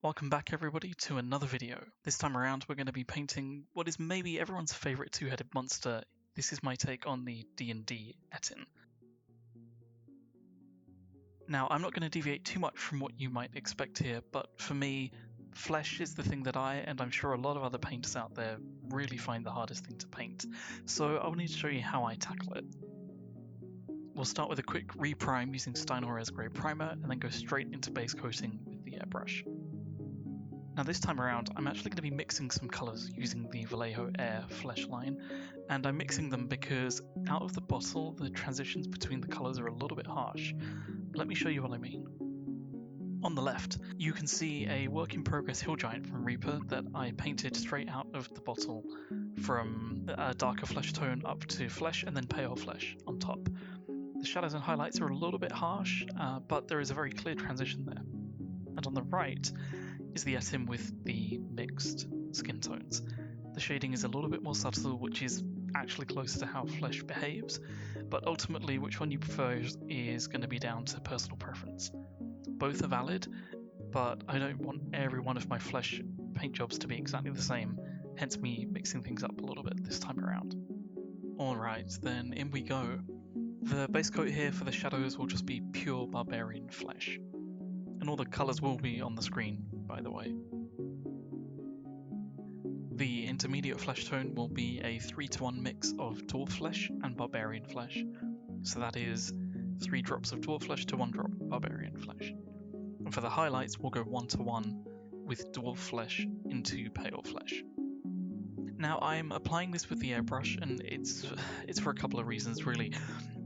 Welcome back everybody to another video. This time around we're going to be painting what is maybe everyone's favourite two-headed monster. This is my take on the D&D Ettin. Now I'm not going to deviate too much from what you might expect here, but for me, flesh is the thing that I, and I'm sure a lot of other painters out there, really find the hardest thing to paint. So I'll need to show you how I tackle it. We'll start with a quick reprime using Stynylrez Grey Primer, and then go straight into base coating with the airbrush. Now this time around, I'm actually going to be mixing some colours using the Vallejo Air Flesh line, and I'm mixing them because out of the bottle, the transitions between the colours are a little bit harsh. Let me show you what I mean. On the left, you can see a work in progress hill giant from Reaper that I painted straight out of the bottle from a darker flesh tone up to flesh and then pale flesh on top. The shadows and highlights are a little bit harsh, but there is a very clear transition there. And on the right is the Ettin with the mixed skin tones. The shading is a little bit more subtle, which is actually closer to how flesh behaves, but ultimately which one you prefer is going to be down to personal preference. Both are valid, but I don't want every one of my flesh paint jobs to be exactly the same, hence me mixing things up a little bit this time around. Alright, then in we go. The base coat here for the shadows will just be pure Barbarian flesh. And all the colours will be on the screen, by the way. The intermediate flesh tone will be a 3-to-1 mix of Dwarf flesh and Barbarian flesh. So that is 3 drops of Dwarf flesh to 1 drop Barbarian flesh. And for the highlights, we'll go 1-to-1 with Dwarf flesh into pale flesh. Now I'm applying this with the airbrush, and it's for a couple of reasons really.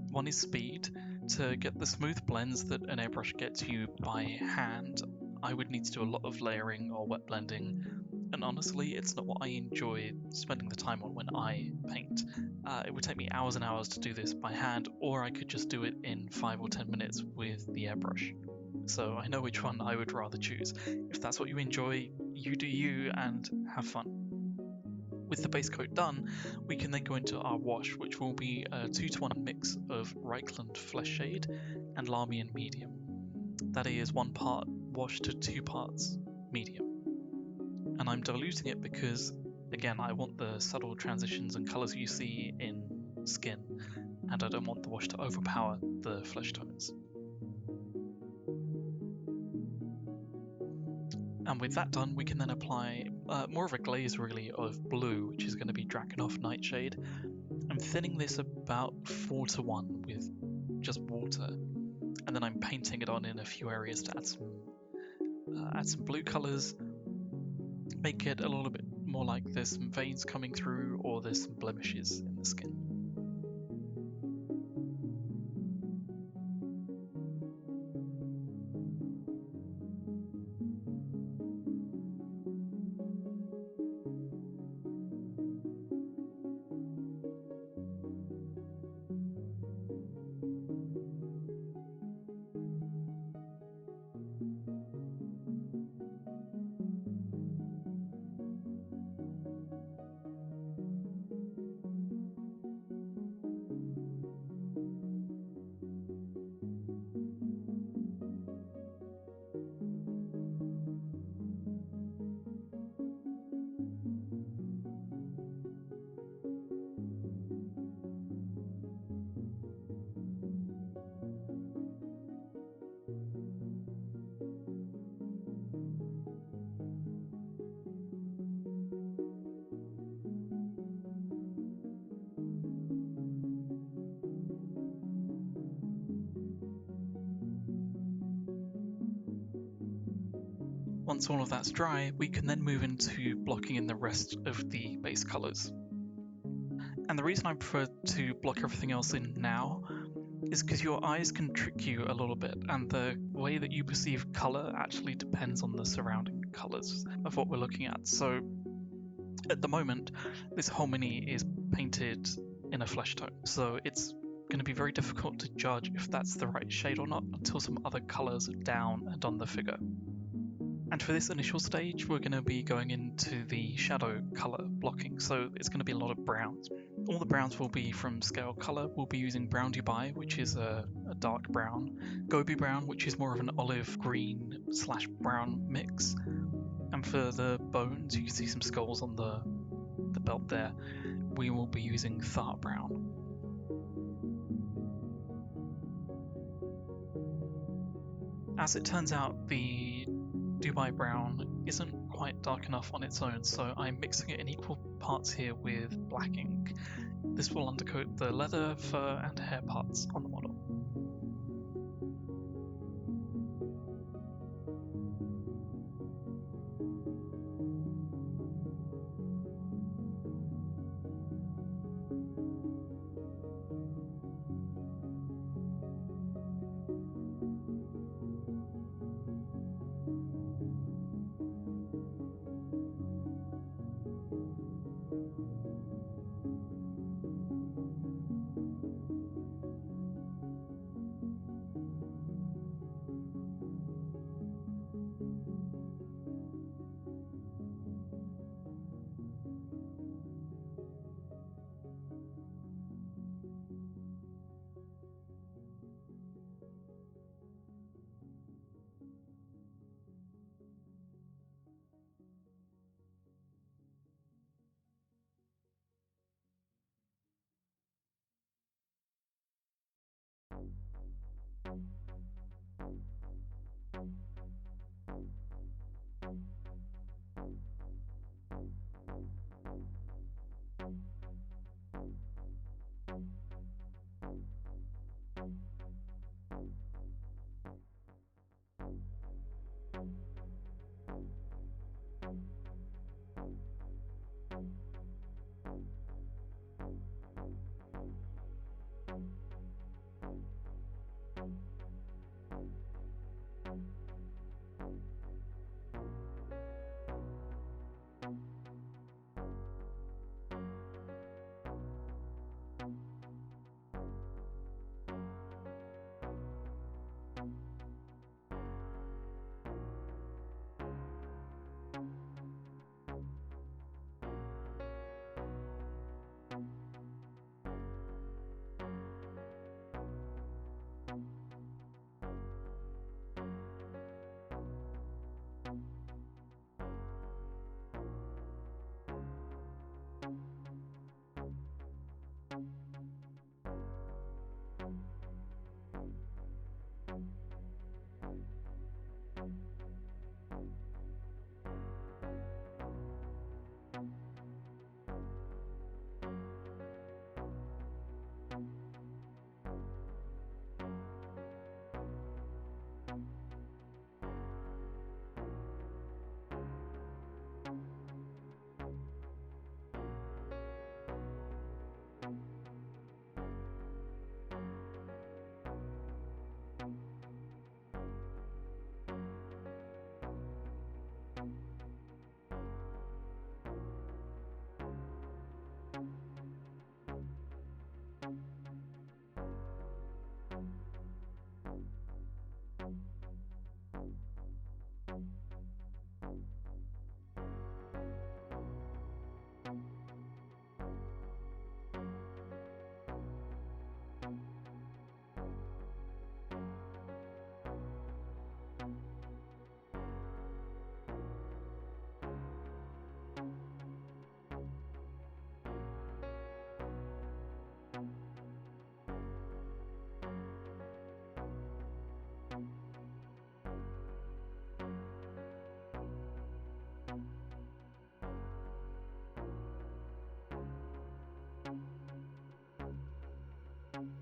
One is speed. To get the smooth blends that an airbrush gets you by hand, I would need to do a lot of layering or wet blending, and honestly, it's not what I enjoy spending the time on when I paint. It would take me hours and hours to do this by hand, or I could just do it in 5 or 10 minutes with the airbrush. So I know which one I would rather choose. If that's what you enjoy, you do you and have fun. With the base coat done, we can then go into our wash, which will be a 2-to-1 mix of Reikland Fleshshade and Larmian Medium. That is 1 part wash to 2 parts medium. And I'm diluting it because, again, I want the subtle transitions and colours you see in skin, and I don't want the wash to overpower the flesh tones. And with that done, we can then apply more of a glaze really of blue, which is going to be Drakenhof Nightshade. I'm thinning this about 4-to-1 with just water, and then I'm painting it on in a few areas to add some blue colours, make it a little bit more like there's some veins coming through or there's some blemishes in the skin. Once all of that's dry, we can then move into blocking in the rest of the base colours. And the reason I prefer to block everything else in now is because your eyes can trick you a little bit, and the way that you perceive colour actually depends on the surrounding colours of what we're looking at. So at the moment, this whole mini is painted in a flesh tone, so it's going to be very difficult to judge if that's the right shade or not until some other colours are down and on the figure. And for this initial stage, we're going to be going into the shadow colour blocking, so it's going to be a lot of browns. All the browns will be from scale colour. We'll be using Brown Dubai, which is a dark brown, Gobi brown, which is more of an olive green / brown mix, And for the bones, you can see some skulls on the belt there. We will be using Thar brown. As it turns out, the Dubai brown isn't quite dark enough on its own, so I'm mixing it in equal parts here with black ink. This will undercoat the leather, fur, and hair parts on the model.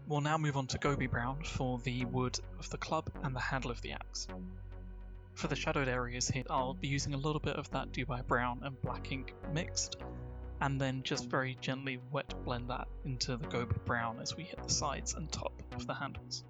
We'll now move on to Gobi brown for the wood of the club and the handle of the axe. For the shadowed areas here, I'll be using a little bit of that Dubai brown and black ink mixed, and then just very gently wet blend that into the Gobi brown as we hit the sides and top of the handles.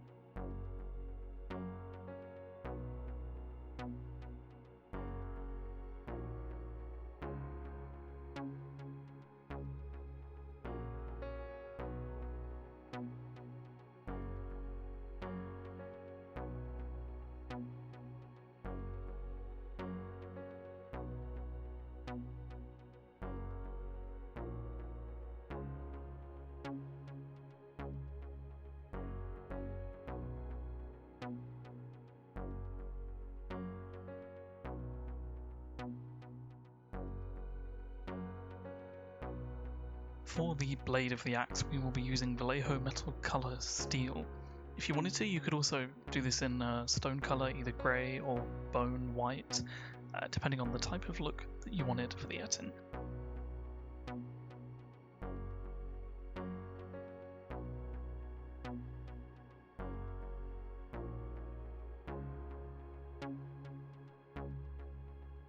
For the blade of the axe, we will be using Vallejo Metal Color Steel. If you wanted to, you could also do this in stone color, either grey or bone white, depending on the type of look that you wanted for the Ettin.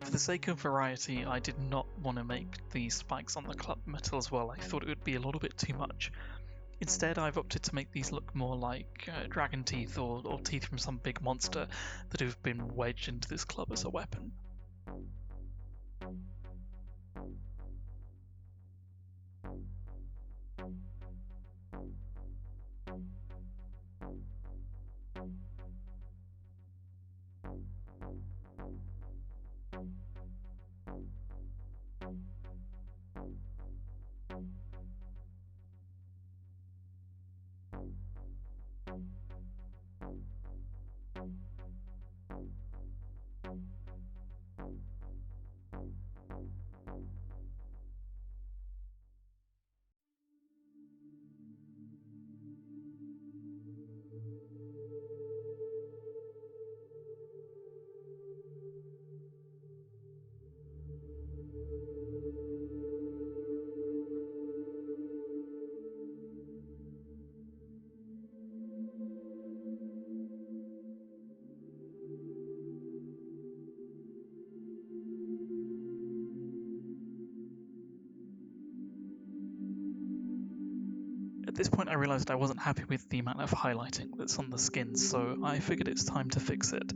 For the sake of variety, I did not want to make the spikes on the club metal as well. I thought it would be a little bit too much. Instead, I've opted to make these look more like dragon teeth or teeth from some big monster that have been wedged into this club as a weapon. At this point I realised I wasn't happy with the amount of highlighting that's on the skin, so I figured it's time to fix it.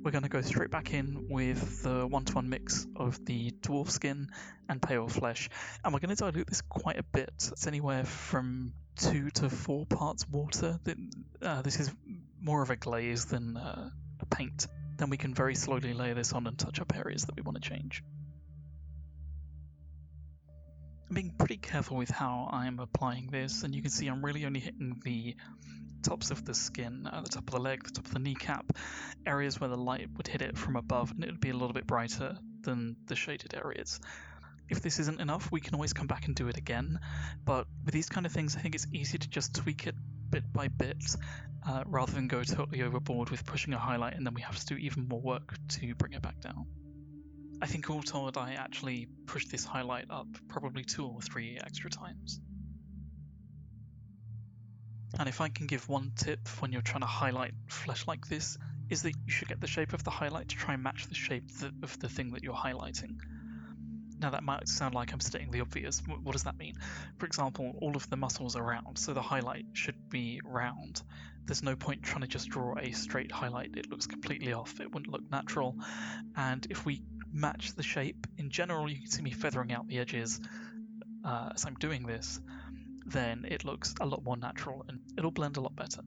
We're going to go straight back in with the 1-to-1 mix of the dwarf skin and pale flesh, and we're going to dilute this quite a bit. It's anywhere from 2 to 4 parts water. This is more of a glaze than a paint. Then we can very slowly layer this on and touch up areas that we want to change. I'm being pretty careful with how I'm applying this, and you can see I'm really only hitting the tops of the skin, the top of the leg, the top of the kneecap, areas where the light would hit it from above and it would be a little bit brighter than the shaded areas. If this isn't enough, we can always come back and do it again, but with these kind of things I think it's easier to just tweak it bit by bit rather than go totally overboard with pushing a highlight and then we have to do even more work to bring it back down. I think all told I actually pushed this highlight up probably 2 or 3 extra times. And if I can give one tip when you're trying to highlight flesh like this, is that you should get the shape of the highlight to try and match the shape of the thing that you're highlighting. Now that might sound like I'm stating the obvious. What does that mean? For example, all of the muscles are round, so the highlight should be round. There's no point trying to just draw a straight highlight, it looks completely off, it wouldn't look natural. And if we match the shape, in general you can see me feathering out the edges as I'm doing this, then it looks a lot more natural and it'll blend a lot better.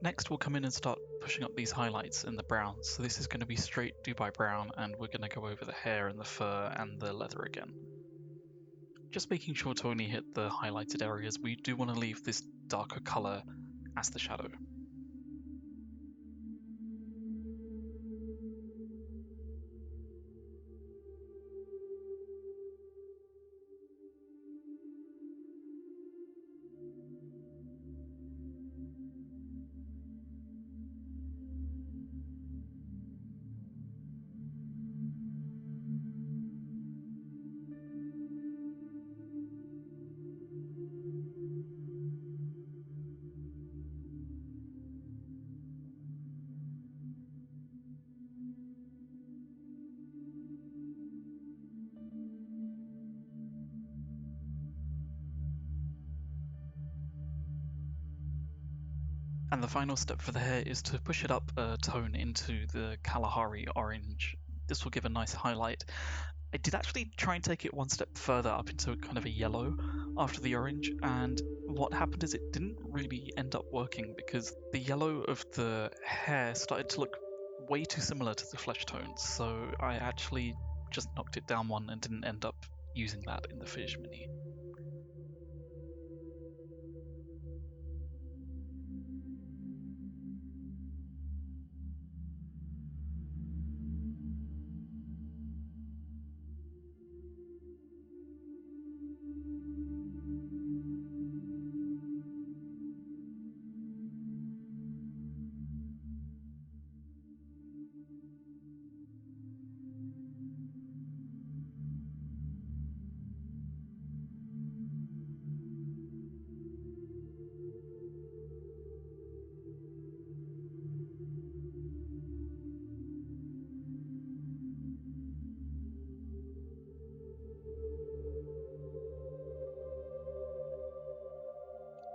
Next, we'll come in and start pushing up these highlights in the browns. So this is going to be straight Dubai brown, and we're going to go over the hair and the fur and the leather again. Just making sure to only hit the highlighted areas. We do want to leave this darker colour as the shadow. And the final step for the hair is to push it up a tone into the Kalahari orange. This will give a nice highlight. I did actually try and take it one step further up into kind of a yellow after the orange, and what happened is it didn't really end up working because the yellow of the hair started to look way too similar to the flesh tones, so I actually just knocked it down one and didn't end up using that in the finish mini.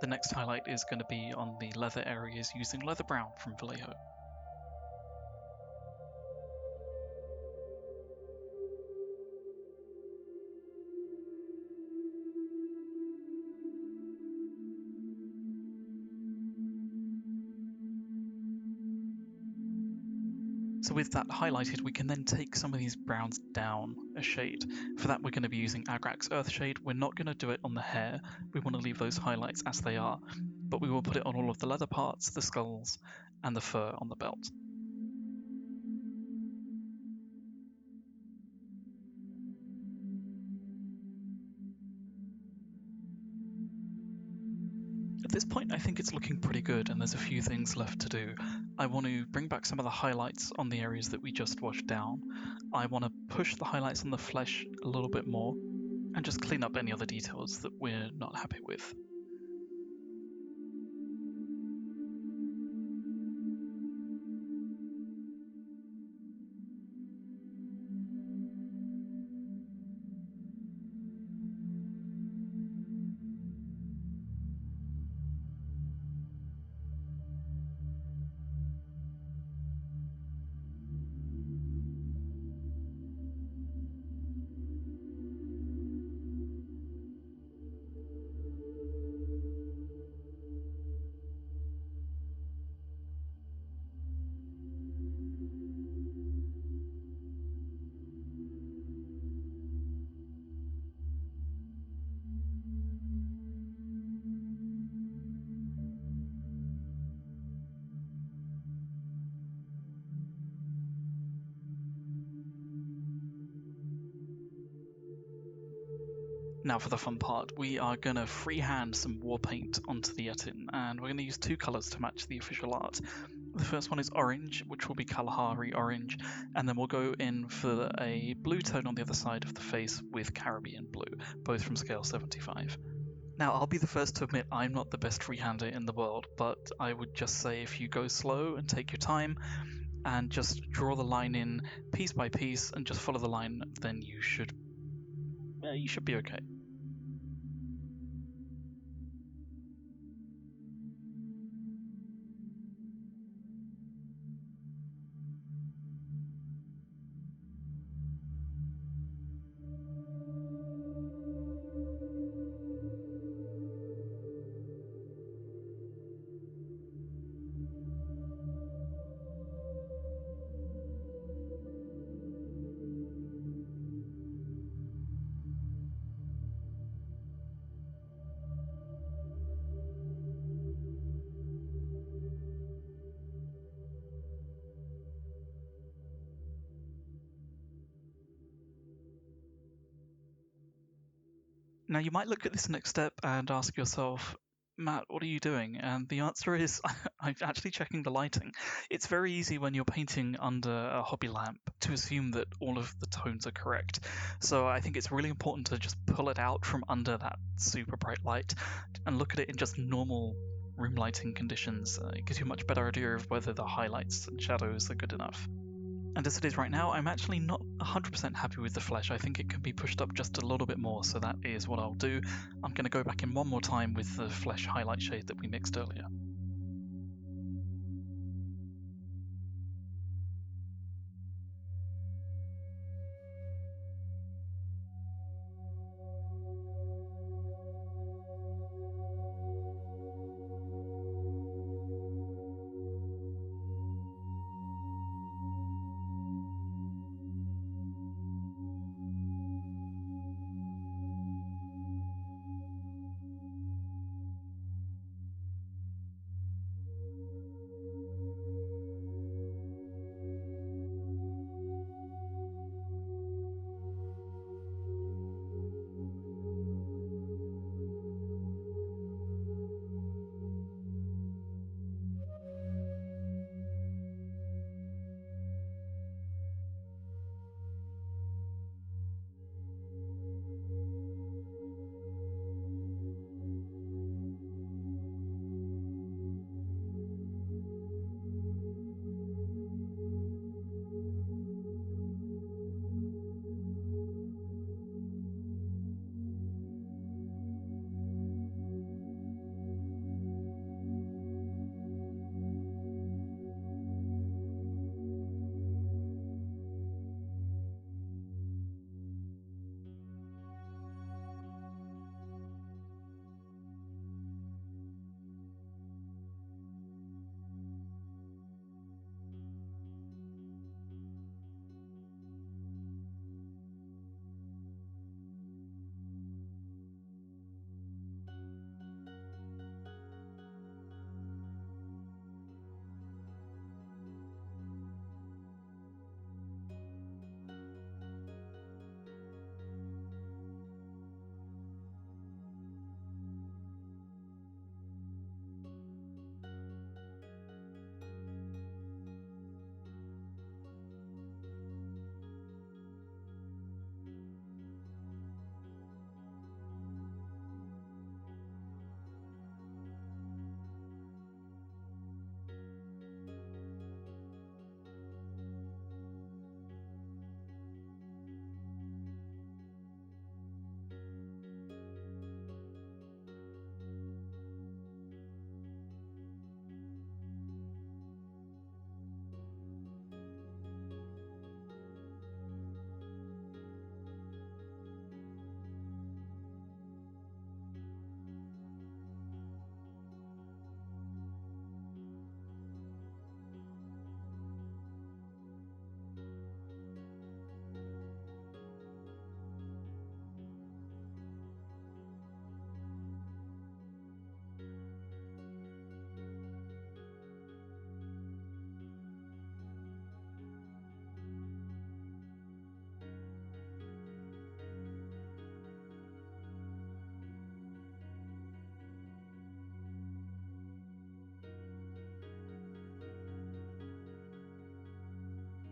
The next highlight is going to be on the leather areas using leather brown from Vallejo. So with that highlighted, we can then take some of these browns down a shade. For that, we're going to be using Agrax Earthshade. We're not going to do it on the hair. We want to leave those highlights as they are, but we will put it on all of the leather parts, the skulls, and the fur on the belt. At this point, I think it's looking pretty good, and there's a few things left to do. I want to bring back some of the highlights on the areas that we just washed down. I want to push the highlights on the flesh a little bit more, and just clean up any other details that we're not happy with. Now for the fun part, we are going to freehand some war paint onto the Ettin, and we're going to use two colours to match the official art. The first one is orange, which will be Kalahari orange, and then we'll go in for a blue tone on the other side of the face with Caribbean blue, both from scale 75. Now, I'll be the first to admit I'm not the best freehander in the world, but I would just say if you go slow and take your time and just draw the line in piece by piece and just follow the line, then you should be okay. Now, you might look at this next step and ask yourself, Matt, what are you doing? And the answer is, I'm actually checking the lighting. It's very easy when you're painting under a hobby lamp to assume that all of the tones are correct. So I think it's really important to just pull it out from under that super bright light and look at it in just normal room lighting conditions. It gives you a much better idea of whether the highlights and shadows are good enough. And as it is right now, I'm actually not 100% happy with the flesh. I think it can be pushed up just a little bit more, so that is what I'll do. I'm going to go back in one more time with the flesh highlight shade that we mixed earlier.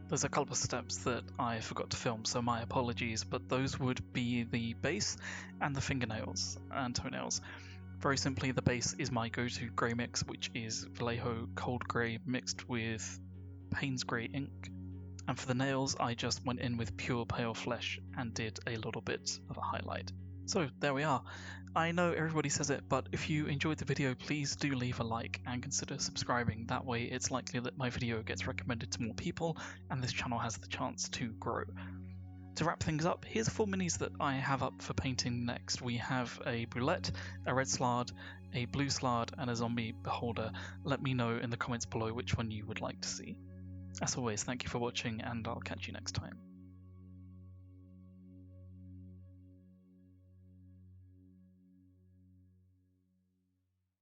There's a couple of steps that I forgot to film, so my apologies, but those would be the base and the fingernails and toenails. Very simply, the base is my go-to grey mix, which is Vallejo Cold Grey mixed with Paynes Grey ink. And for the nails, I just went in with pure pale flesh and did a little bit of a highlight. So there we are. I know everybody says it, but if you enjoyed the video, please do leave a like and consider subscribing. That way it's likely that my video gets recommended to more people and this channel has the chance to grow. To wrap things up, here's 4 minis that I have up for painting next. We have a brulette, a red slard, a blue slard, and a zombie beholder. Let me know in the comments below which one you would like to see. As always, thank you for watching, and I'll catch you next time.